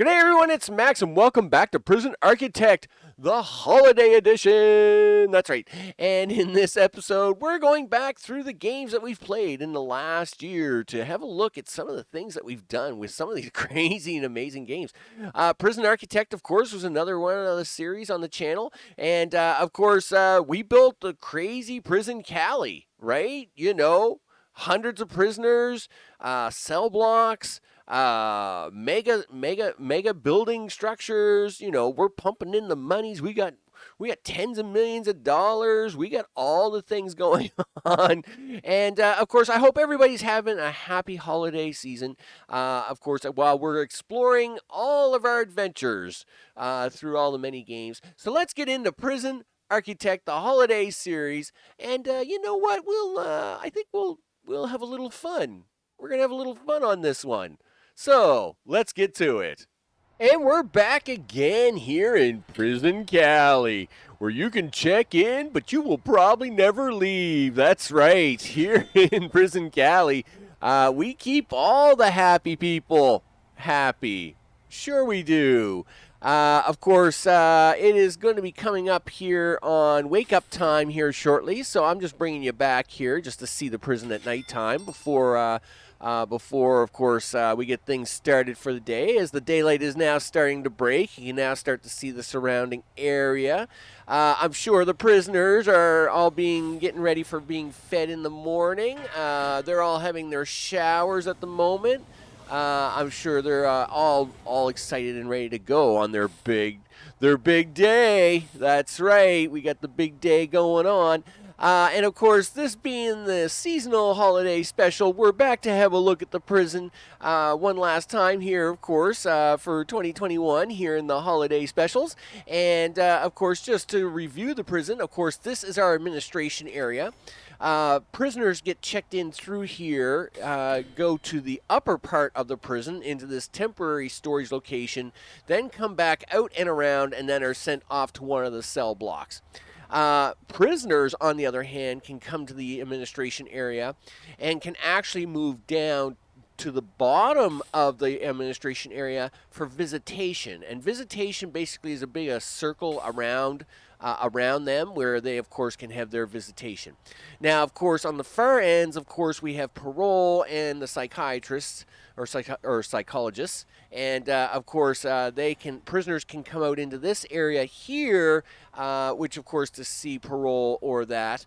G'day everyone, it's Max and welcome back to Prison Architect, the Holiday Edition. That's right. And in this episode, we're going back through the games that we've played in the last year to have a look at some of the things that we've done with some of these crazy and amazing games. Prison Architect, of course, was another one of the series on the channel. And of course, we built the crazy Prison Cali, right? You know, hundreds of prisoners, cell blocks, mega building structures. You know, we're pumping in the monies. We got tens of millions of dollars. We got all the things going on. And of course, I hope everybody's having a happy holiday season. Of course, while we're exploring all of our adventures through all the many games. So let's get into Prison Architect, the holiday series. And you know what? I think we'll have a little fun. We're going to have a little fun on this one. So, let's get to it. And we're back again here in Prison Cali, where you can check in, but you will probably never leave. That's right. Here in Prison Cali, we keep all the happy people happy. Sure we do. Of course, it is going to be coming up here on Wake Up Time here shortly, so I'm just bringing you back here just to see the prison at nighttime before, of course, we get things started for the day. As the daylight is now starting to break, you can now start to see the surrounding area. I'm sure the prisoners are all getting ready for being fed in the morning. They're all having their showers at the moment. I'm sure they're all excited and ready to go on their big day. That's right. We got the big day going on. And of course, this being the seasonal holiday special, we're back to have a look at the prison one last time here, of course, for 2021 here in the holiday specials. And of course, just to review the prison, of course, this is our administration area. Prisoners get checked in through here, go to the upper part of the prison into this temporary storage location, then come back out and around, and then are sent off to one of the cell blocks. Prisoners, on the other hand, can come to the administration area and can actually move down to the bottom of the administration area for visitation. And visitation basically is a big circle around them where they, of course, can have their visitation. Now, of course, on the far ends, of course, we have parole and the psychiatrists or psychologists. And, of course, prisoners can come out into this area here, which, of course, to see parole or that.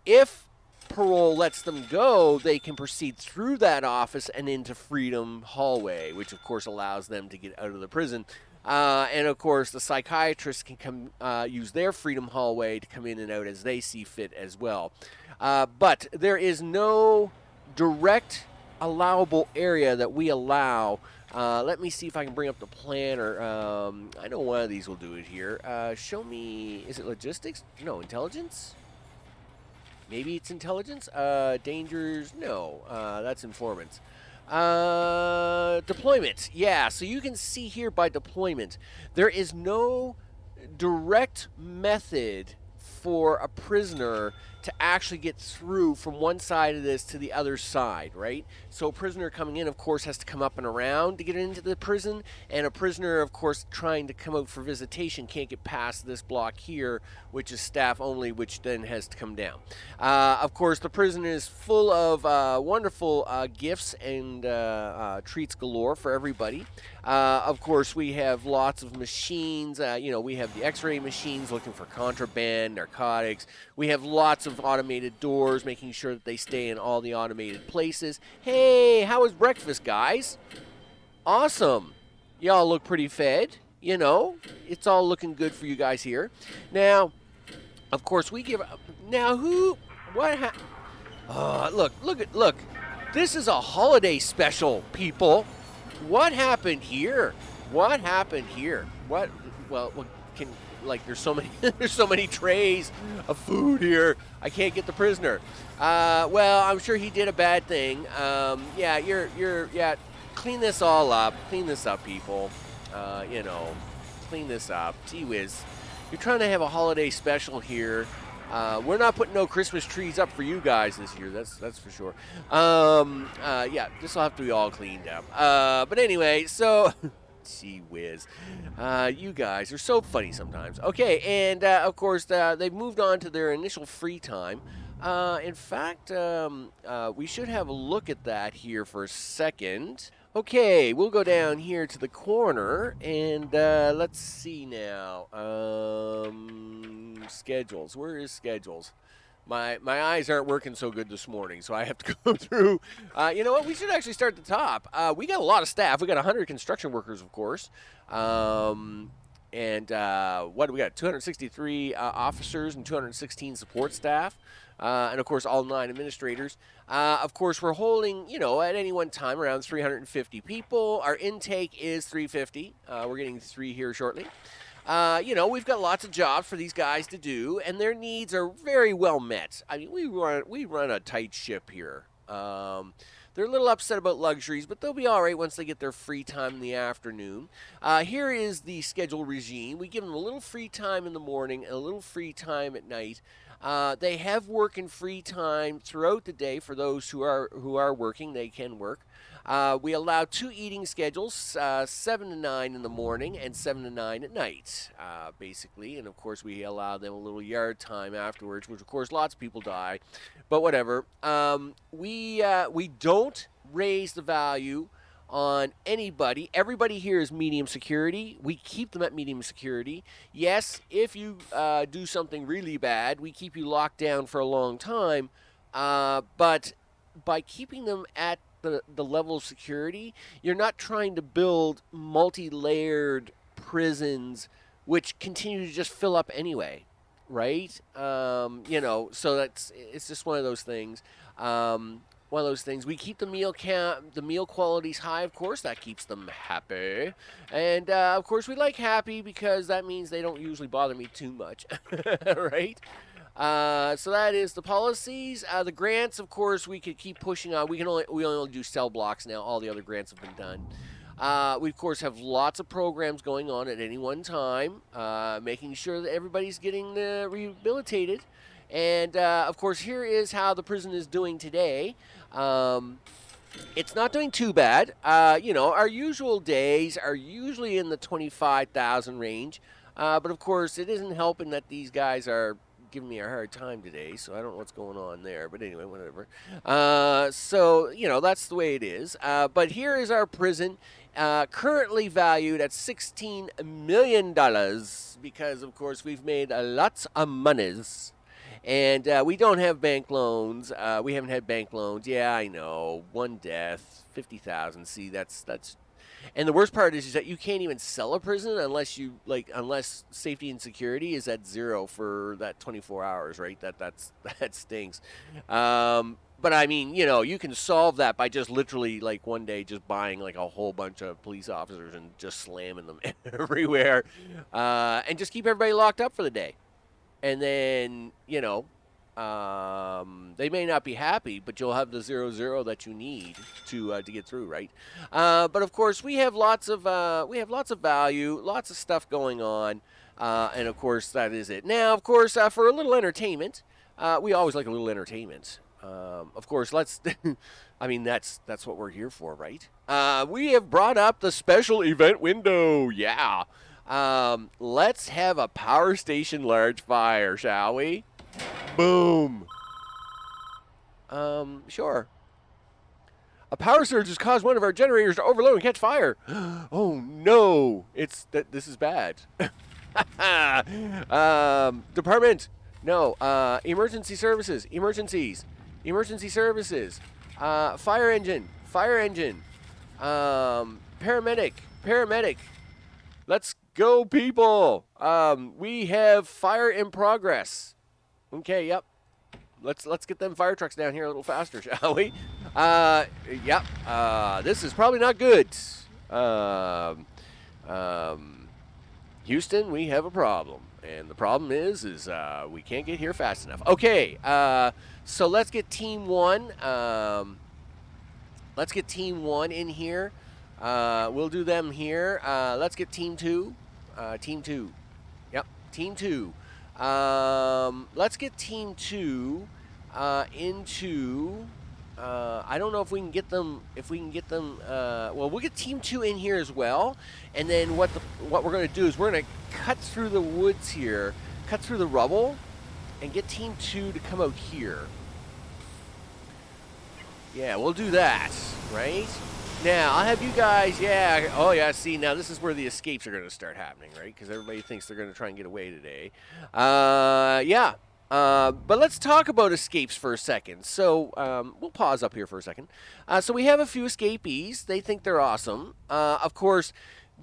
If parole lets them go, they can proceed through that office and into Freedom Hallway, which, of course, allows them to get out of the prison. And, of course, the psychiatrists can come use their Freedom Hallway to come in and out as they see fit as well. But there is no direct allowable area that we allow. Let me see if I can bring up the plan, or I know one of these will do it here. Show me, is it logistics? No, intelligence? Maybe it's intelligence? Dangers? No, that's informants. Deployment. Yeah, so you can see here by deployment, there is no direct method for a prisoner to actually get through from one side of this to the other side, right? So a prisoner coming in, of course, has to come up and around to get into the prison, and a prisoner, of course, trying to come out for visitation can't get past this block here, which is staff only, which then has to come down. Of course, the prison is full of wonderful gifts and treats galore for everybody. Of course, we have lots of machines. We have the x-ray machines looking for contraband, narcotics. We have lots of automated doors, making sure that they stay in all the automated places. Hey, how was breakfast, guys? Awesome. Y'all look pretty fed. You know, it's all looking good for you guys here. Now, of course, we give... Now, look. This is a holiday special, people. What happened here? What? Well, there's so many there's so many trays of food here. I can't get the prisoner. Well, I'm sure he did a bad thing. Clean this all up. Clean this up, people. Clean this up. Gee whiz. You're trying to have a holiday special here. We're not putting no Christmas trees up for you guys this year. That's for sure. This will have to be all cleaned up. But anyway, so Gee whiz. You guys are so funny sometimes. Okay, and of course, they've moved on to their initial free time. In fact, we should have a look at that here for a second. Okay, we'll go down here to the corner and let's see now. Schedules. Where is schedules? My eyes aren't working so good this morning, so I have to go through. You know what? We should actually start at the top. We got a lot of staff. We got 100 construction workers, of course. And what do we got? 263 officers and 216 support staff. And of course, all 9 administrators. Of course, we're holding, at any one time around 350 people. Our intake is 350. We're getting 3 here shortly. We've got lots of jobs for these guys to do, and their needs are very well met. I mean, we run a tight ship here. They're a little upset about luxuries, but they'll be all right once they get their free time in the afternoon. Here is the schedule regime. We give them a little free time in the morning and a little free time at night. They have work and free time throughout the day for those who are working. They can work. We allow 2 eating schedules, 7 to 9 in the morning and 7 to 9 at night, basically. And, of course, we allow them a little yard time afterwards, which, of course, lots of people die. But whatever. We don't raise the value on anybody. Everybody here is medium security. We keep them at medium security. Yes, if you do something really bad, we keep you locked down for a long time. But by keeping them at the level of security, you're not trying to build multi-layered prisons which continue to just fill up anyway, right? So it's just one of those things. We keep the meal qualities high, of course. That keeps them happy. And, of course, we like happy because that means they don't usually bother me too much, right? So that is the policies. The grants, of course, we could keep pushing on. We only do cell blocks now. All the other grants have been done. We, of course, have lots of programs going on at any one time, making sure that everybody's getting rehabilitated. And, of course, here is how the prison is doing today. It's not doing too bad. Our usual days are usually in the 25,000 range. But, of course, it isn't helping that these guys are giving me a hard time today, so I don't know what's going on there. But anyway, whatever. That's the way it is. But here is our prison, currently valued at $16 million because, of course, we've made lots of monies. And we don't have bank loans. We haven't had bank loans. Yeah, I know. 1 death, 50,000. See, that's. And the worst part is that you can't even sell a prison unless safety and security is at 0 for that 24 hours, right? That stinks. But I mean, you can solve that by just literally one day just buying a whole bunch of police officers and just slamming them everywhere, and just keep everybody locked up for the day. And then, they may not be happy, but you'll have the 0-0 that you need to get through, right? But of course, we have lots of value, lots of stuff going on, and of course, that is it. Now, of course, for a little entertainment, we always like a little entertainment. Of course, let's. I mean, that's what we're here for, right? We have brought up the special event window. Yeah. Let's have a power station large fire, shall we? Boom. Sure. A power surge has caused one of our generators to overload and catch fire. Oh no! This is bad. Department. No. Emergency services. Emergencies. Emergency services. Fire engine. Fire engine. Paramedic. Paramedic. Let's go, people. We have fire in progress. Okay, yep. Let's get them fire trucks down here a little faster, shall we? Yep. This is probably not good. Houston, we have a problem. And the problem is we can't get here fast enough. Okay, so let's get Team 1. Let's get Team 1 in here. We'll do them here. Let's get Team 2. Team 2. Yep, Team 2. Let's get Team 2 into I don't know if we can get them. If we can get them. Well, we'll get Team 2 in here as well. And then what we're going to do is we're going to cut through the woods here, cut through the rubble, and get Team 2 to come out here. Yeah, we'll do that, right? Now, I'll have you guys, yeah, oh yeah, see, now this is where the escapes are going to start happening, right? Because everybody thinks they're going to try and get away today. Yeah, but let's talk about escapes for a second. So, we'll pause up here for a second. So we have a few escapees. They think they're awesome. Of course,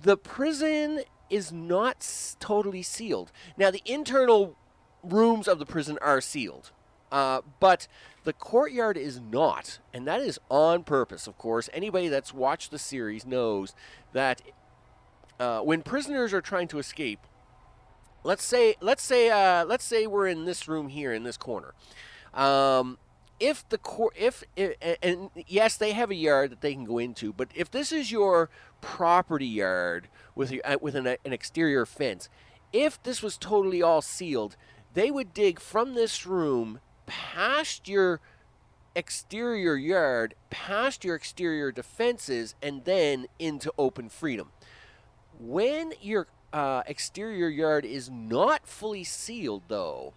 the prison is not totally sealed. Now, the internal rooms of the prison are sealed. But the courtyard is not, and that is on purpose, of course. Anybody that's watched the series knows that when prisoners are trying to escape, let's say we're in this room here in this corner. If and yes, they have a yard that they can go into, but if this is your property yard with an exterior fence, if this was totally all sealed, they would dig from this room past your exterior yard, past your exterior defenses, and then into open freedom. When your exterior yard is not fully sealed, though,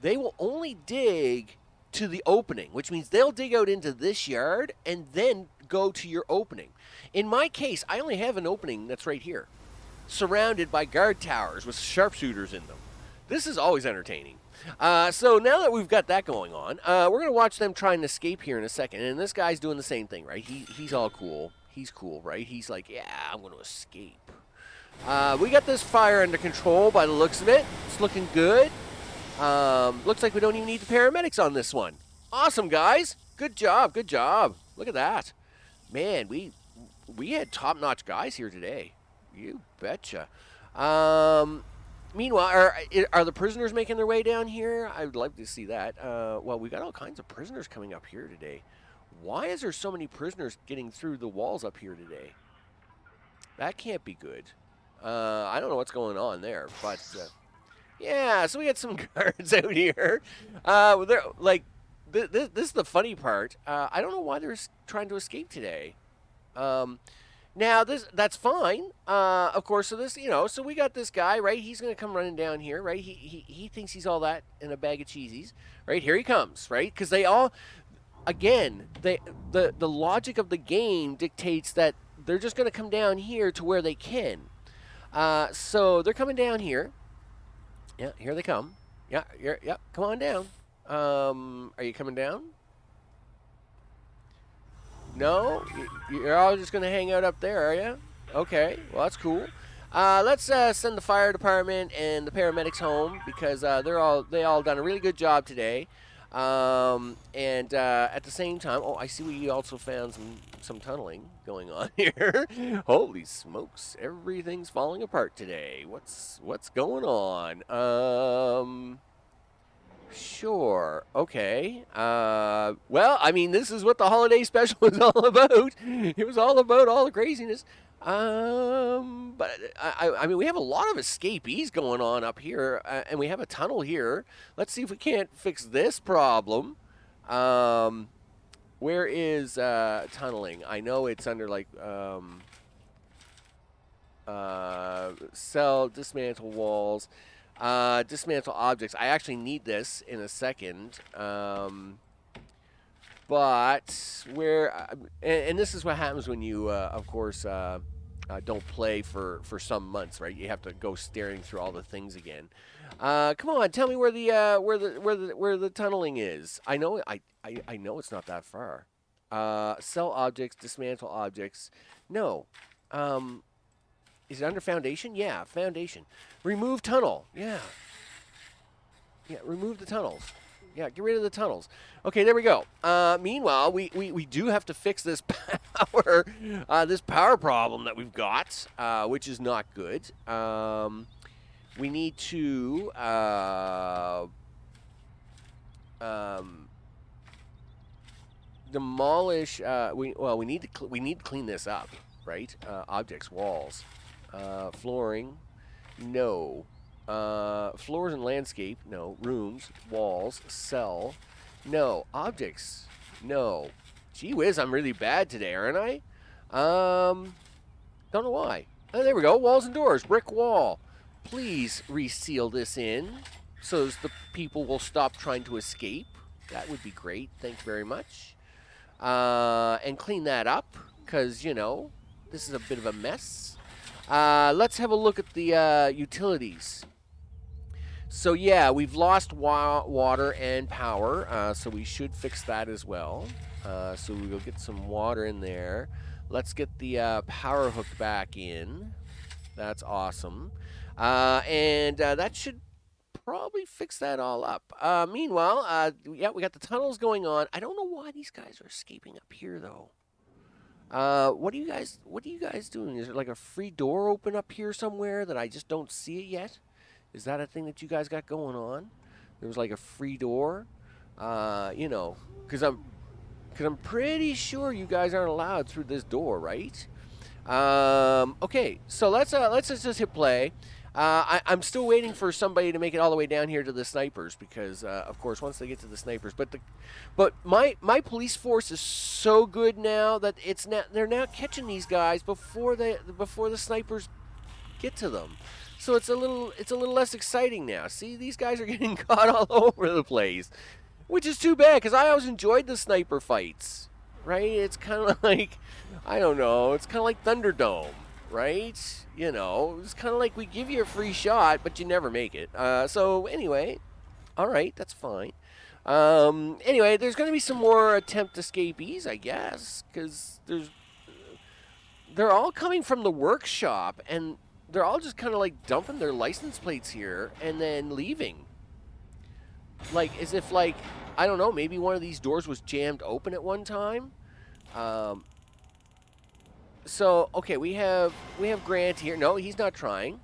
they will only dig to the opening, which means they'll dig out into this yard and then go to your opening. In my case, I only have an opening that's right here, surrounded by guard towers with sharpshooters in them. This is always entertaining. So now that we've got that going on, we're going to watch them try and escape here in a second. And this guy's doing the same thing, right? He's all cool. He's cool, right? He's like, yeah, I'm going to escape. We got this fire under control by the looks of it. It's looking good. Looks like we don't even need the paramedics on this one. Awesome, guys. Good job. Good job. Look at that. Man, we had top-notch guys here today. You betcha. Meanwhile, are the prisoners making their way down here? I would like to see that. Well, we got all kinds of prisoners coming up here today. Why is there so many prisoners getting through the walls up here today? That can't be good. I don't know what's going on there, but yeah. So we got some guards out here. They're like, this is the funny part. I don't know why they're trying to escape today. Now that's fine. Of course, so we got this guy, right? He's gonna come running down here, right? He thinks he's all that in a bag of cheesies, right? Here he comes, right? Because they all, again, the logic of the game dictates that they're just gonna come down here to where they can. So they're coming down here. Yeah, here they come. Yeah, come on down. Are you coming down? No? You're all just going to hang out up there, are you? Okay, well, that's cool. Let's send the fire department and the paramedics home because they all done a really good job today. And at the same time, oh, I see we also found some tunneling going on here. Holy smokes, everything's falling apart today. What's going on? Sure. Okay. Well, I mean, this is what the holiday special was all about. It was all about all the craziness. But I mean, we have a lot of escapees going on up here, and we have a tunnel here. Let's see if we can't fix this problem. Where is tunneling? I know it's under like cell, dismantle walls. Dismantle objects. I actually need this in a second. But where... and this is what happens when you, of course, don't play for some months, right? You have to go staring through all the things again. Come on, tell me where the tunneling is. I know I know it's not that far. Sell objects, dismantle objects. No. Is it under foundation? Yeah, foundation. Remove tunnel. Yeah. Yeah, remove the tunnels. Yeah, get rid of the tunnels. Okay, there we go. Meanwhile, we do have to fix this power problem that we've got, which is not good. We need to demolish. We need to clean this up, right? Objects, walls. Flooring, no. Floors and landscape, no. Rooms, walls, cell, no. Objects, no. Gee whiz, I'm really bad today, aren't I? Don't know why. Oh, there we go. Walls and doors. Brick wall. Please reseal this in so as the people will stop trying to escape. That would be great. Thank you very much. And clean that up because, you know, this is a bit of a mess. Let's have a look at the utilities. So, yeah, we've lost water and power, so we should fix that as well. So we'll get some water in there. Let's get the power hook back in. That's awesome. And that should probably fix that all up. Meanwhile, yeah, we got the tunnels going on. I don't know why these guys are escaping up here, though. What are you guys doing? Is there like a free door open up here somewhere that I just don't see it yet? Is that a thing that you guys got going on? There was like a free door, you know, because I'm pretty sure you guys aren't allowed through this door, right? Okay, so let's just hit play. I'm still waiting for somebody to make it all the way down here to the snipers because, of course, once they get to the snipers, but my police force is so good now that they're now catching these guys before the snipers get to them. So it's a little less exciting now. See, these guys are getting caught all over the place, which is too bad because I always enjoyed the sniper fights. Right? It's kind of like, I don't know, it's kind of like Thunderdome, right? You know, it's kind of like we give you a free shot, but you never make it. So anyway, all right, that's fine. Anyway, there's going to be some more attempt escapees, I guess, because they're all coming from the workshop, and they're all just kind of like dumping their license plates here and then leaving. Like, as if, like, I don't know, maybe one of these doors was jammed open at one time. So, okay, we have Grant here. No, he's not trying.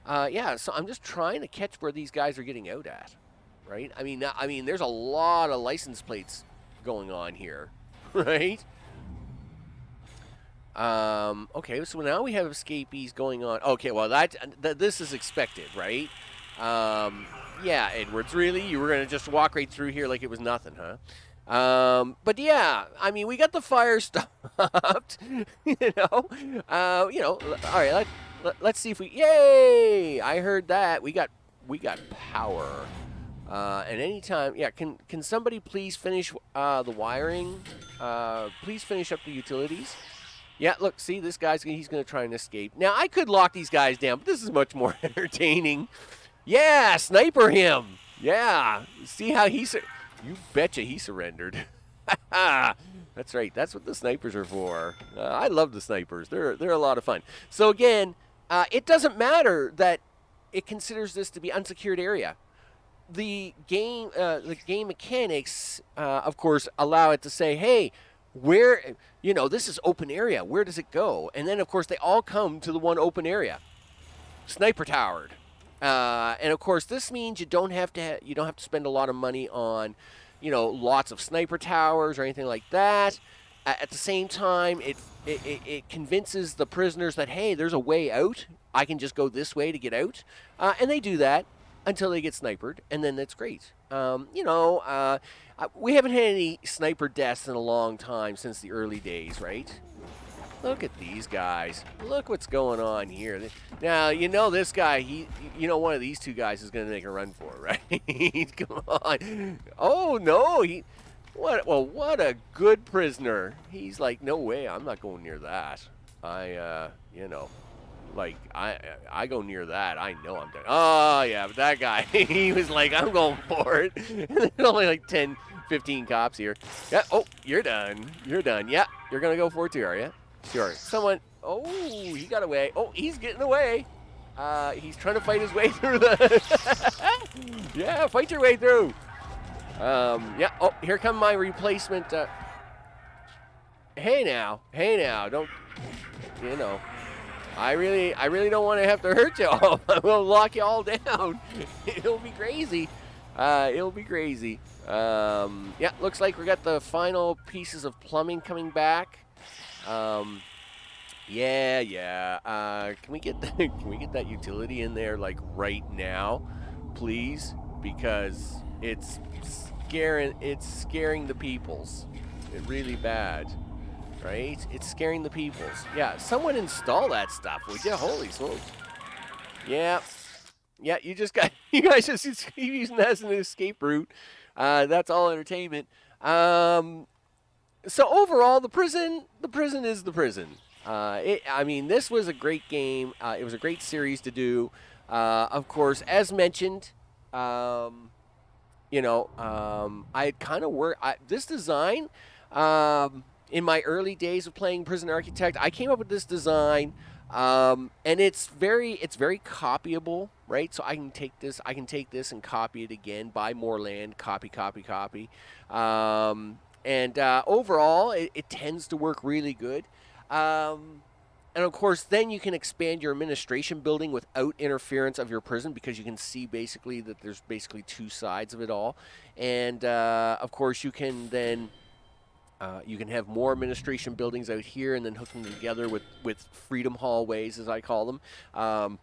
Yeah, so I'm just trying to catch where these guys are getting out at, right? I mean, there's a lot of license plates going on here, right? Okay, so now we have escapees going on. Okay, well, this is expected, right? Yeah, Edwards, really? You were going to just walk right through here like it was nothing, huh? But yeah, I mean, we got the fire stopped, you know? All right, let's see if we, yay! I heard that. We got power. And anytime, yeah, can somebody please finish, the wiring? Please finish up the utilities. Yeah, look, see, he's going to try and escape. Now, I could lock these guys down, but this is much more entertaining. Yeah, sniper him. Yeah, see how you betcha he surrendered. That's right. That's what the snipers are for. I love the snipers. They're a lot of fun. So again, it doesn't matter that it considers this to be unsecured area. The game mechanics, of course, allow it to say, hey, where, this is open area. Where does it go? And then, of course, they all come to the one open area. Sniper towered. And of course, this means you don't have to spend a lot of money on, lots of sniper towers or anything like that. At the same time, it convinces the prisoners that, hey, there's a way out. I can just go this way to get out, and they do that until they get sniped, and then that's great. We haven't had any sniper deaths in a long time since the early days, right? Look at these guys. Look what's going on here. Now, this guy, one of these two guys is going to make a run for it, right? Come on. Oh, no. What a good prisoner. He's like, no way, I'm not going near that. I go near that, I know I'm done. Oh, yeah, but that guy, he was like, I'm going for it. And there's only like 10, 15 cops here. Yeah, oh, you're done. You're done. Yeah, you're going to go for it too, are you? Sure. Someone, oh, he got away. Oh, he's getting away. He's trying to fight his way through the... Yeah, fight your way through. Yeah, oh, here come my replacement. Hey now, don't, I really don't want to have to hurt you all. I will lock you all down. It'll be crazy. Yeah, looks like we got the final pieces of plumbing coming back. Yeah. Can we get that utility in there like right now, please? Because it's scaring the peoples. really bad, right? It's scaring the peoples. Yeah, someone install that stuff, would you? Holy smokes. Yeah, yeah. You just got you guys just keep using that as an escape route. That's all entertainment. So overall, the prison is the prison. I mean, this was a great game. It was a great series to do. Of course, as mentioned, um, I kind of work this design in my early days of playing Prison Architect. I came up with this design, and it's very copyable, right? So I can take this and copy it again, buy more land, copy, copy, copy, and overall, it tends to work really good. Um, and of course, then you can expand your administration building without interference of your prison because you can see basically that there's basically two sides of it all. And of course, you can have more administration buildings out here and then hook them together with freedom hallways, as I call them.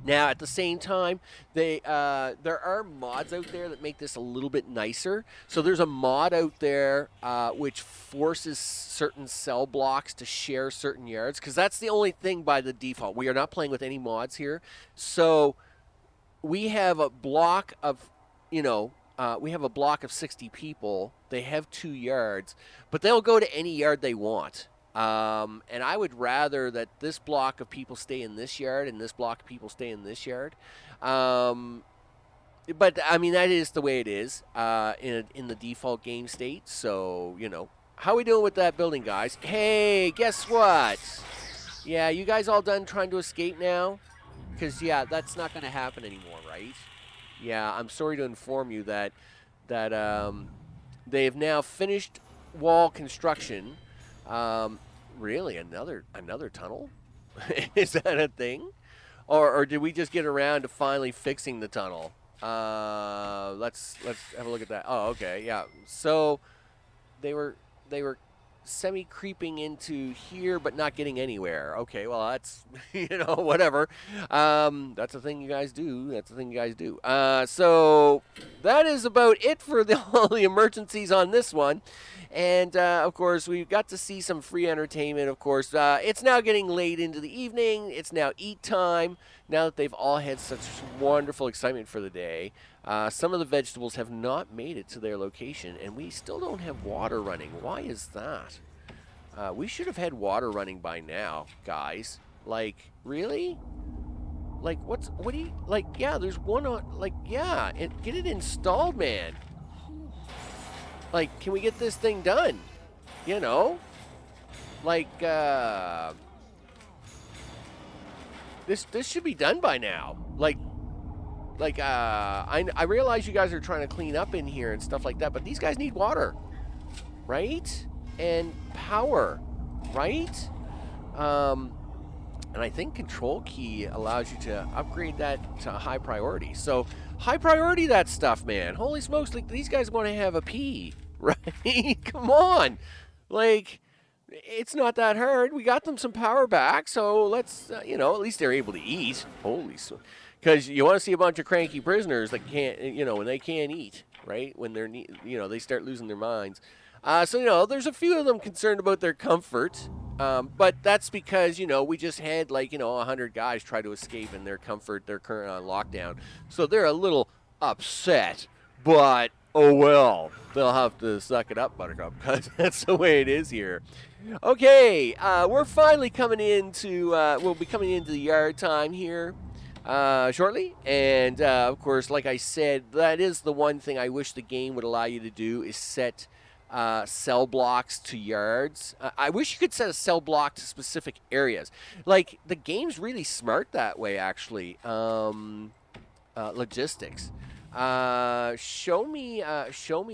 Now, at the same time, there are mods out there that make this a little bit nicer. So there's a mod out there which forces certain cell blocks to share certain yards, because that's the only thing by the default. We are not playing with any mods here. So we have a block of, we have a block of 60 people. They have 2 yards, but they'll go to any yard they want. And I would rather that this block of people stay in this yard and this block of people stay in this yard. Um, but I mean, that is the way it is in the default game state. So how we doing with that building, guys? Hey, guess what? Yeah, you guys all done trying to escape now? Because yeah, that's not going to happen anymore, right? Yeah, I'm sorry to inform you that they've now finished wall construction. Um, really, another tunnel? Is that a thing, or did we just get around to finally fixing the tunnel? Let's have a look at that. Oh, okay, yeah. So they were semi creeping into here but not getting anywhere. Okay, well that's whatever. That's the thing you guys do. That's the thing you guys do. So that is about it for all the emergencies on this one. And of course, we got to see some free entertainment. Of course, it's now getting late into the evening. It's now eat time. Now that they've all had such wonderful excitement for the day, some of the vegetables have not made it to their location, and we still don't have water running. Why is that? We should have had water running by now, guys. Like, really? Like, what do you, like, yeah, there's one on, like, yeah, and get it installed, man. Like, can we get this thing done? Like, this should be done by now. I realize you guys are trying to clean up in here and stuff like that, but these guys need water, right? And power, right? And I think Control Key allows you to upgrade that to high priority. So high priority that stuff, man. Holy smokes, like these guys want to have a pee, right? Come on, like. It's not that hard. We got them some power back, so let's, at least they're able to eat. Holy smokes. Because you want to see a bunch of cranky prisoners that can't, when they can't eat, right? When they're, they start losing their minds. So, there's a few of them concerned about their comfort. But that's because, we just had 100 guys try to escape in their comfort. They're currently on lockdown. So they're a little upset. But, oh well, they'll have to suck it up, Buttercup, because that's the way it is here. Okay, we're finally coming into, we'll be coming into the yard time here shortly. And, of course, like I said, that is the one thing I wish the game would allow you to do is set cell blocks to yards. I wish you could set a cell block to specific areas. Like, the game's really smart that way, actually. Logistics. Show me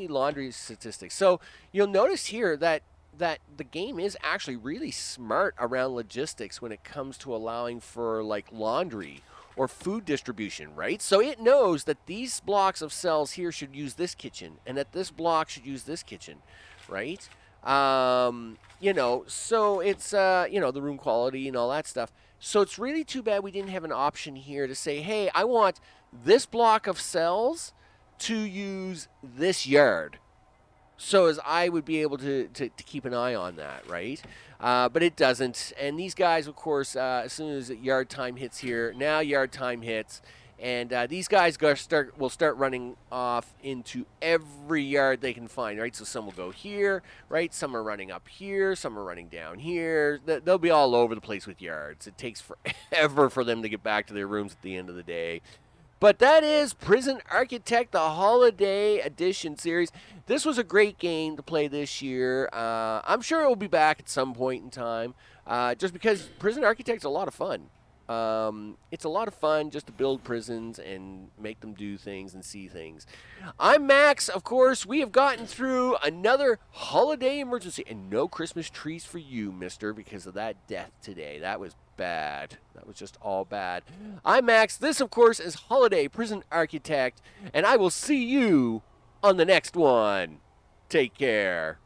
laundry statistics. So you'll notice here that the game is actually really smart around logistics when it comes to allowing for like laundry or food distribution, right? So it knows that these blocks of cells here should use this kitchen and that this block should use this kitchen, right? So it's, the room quality and all that stuff. So it's really too bad we didn't have an option here to say, hey, I want this block of cells to use this yard, so as I would be able to keep an eye on that, right? But it doesn't. And these guys, of course, as soon as yard time hits here, now yard time hits, and these guys will start running off into every yard they can find, right? So some will go here, right? Some are running up here, some are running down here. They'll be all over the place with yards. It takes forever for them to get back to their rooms at the end of the day. But that is Prison Architect, the Holiday Edition series. This was a great game to play this year. I'm sure it will be back at some point in time, just because Prison Architect's a lot of fun. It's a lot of fun just to build prisons and make them do things and see things. I'm Max. Of course, we have gotten through another holiday emergency, and no Christmas trees for you, mister, because of that death today. That was bad. That was just all bad. I'm Max. This, of course, is Holiday Prison Architect, and I will see you on the next one. Take care.